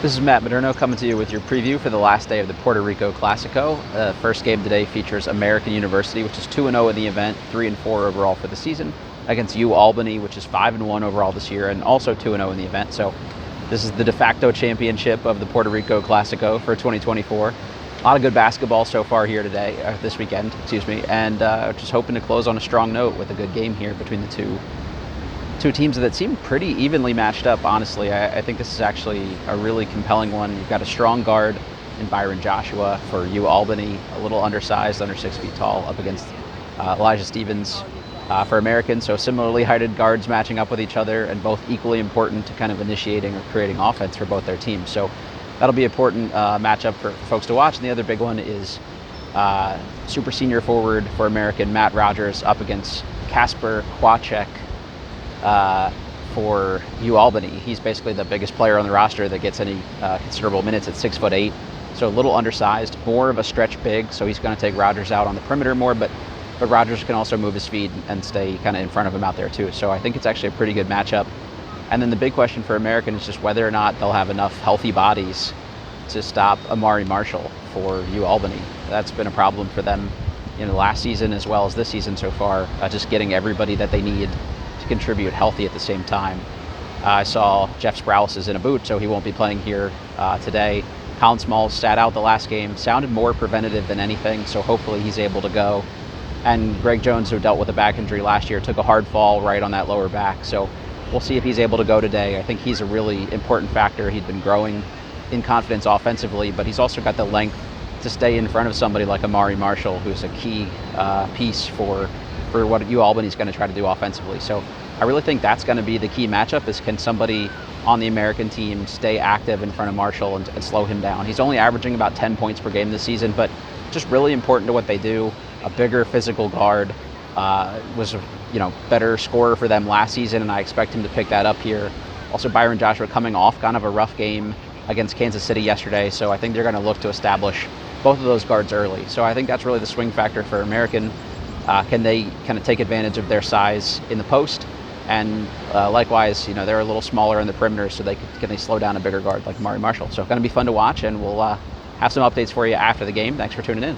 This is Matt Moderno coming to you with your preview for the last day of the Puerto Rico Clasico. The first game today features American University, which is 2-0 in the event, 3-4 overall for the season, against UAlbany, which is 5-1 overall this year, and also 2-0 in the event. So this is the de facto championship of the Puerto Rico Clasico for 2024. A lot of good basketball so far here today, this weekend, and just hoping to close on a strong note with a good game here between the two teams that seem pretty evenly matched up, honestly. I think this is actually a really compelling one. You've got a strong guard in Byron Joshua for UAlbany, a little undersized, under 6 feet tall, up against Elijah Stevens for American. So similarly heighted guards matching up with each other, and both equally important to kind of initiating or creating offense for both their teams. So that'll be an important matchup for folks to watch. And the other big one is super senior forward for American, Matt Rogers, up against Kasper Kwacek for UAlbany. He's basically the biggest player on the roster that gets any considerable minutes at 6'8", so a little undersized, more of a stretch big, so he's going to take Rogers out on the perimeter more, but Rogers can also move his feet and stay kind of in front of him out there too. So I think it's actually a pretty good matchup. And then the big question for American is just whether or not they'll have enough healthy bodies to stop Amari Marshall for UAlbany. That's been a problem for them last season as well as this season so far, just getting everybody that they need to contribute healthy at the same time. I saw Jeff Sprouse is in a boot, so he won't be playing here today. Colin Smalls sat out the last game, sounded more preventative than anything, so hopefully he's able to go. And Greg Jones, who dealt with a back injury last year, took a hard fall right on that lower back, so we'll see if he's able to go today. I think he's a really important factor. He'd been growing in confidence offensively, but he's also got the length to stay in front of somebody like Amari Marshall, who's a key piece for what UAlbany's going to try to do offensively. So I really think that's going to be the key matchup, is can somebody on the American team stay active in front of Marshall and slow him down. He's only averaging about 10 points per game this season, but just really important to what they do. A bigger physical guard, was a better scorer for them last season, and I expect him to pick that up here. Also, Byron Joshua coming off kind of a rough game against Kansas City yesterday, so I think they're going to look to establish both of those guards early. So I think that's really the swing factor for American. Can they kind of take advantage of their size in the post? And likewise, they're a little smaller in the perimeter, so can they slow down a bigger guard like Amari Marshall? So it's going to be fun to watch, and we'll have some updates for you after the game. Thanks for tuning in.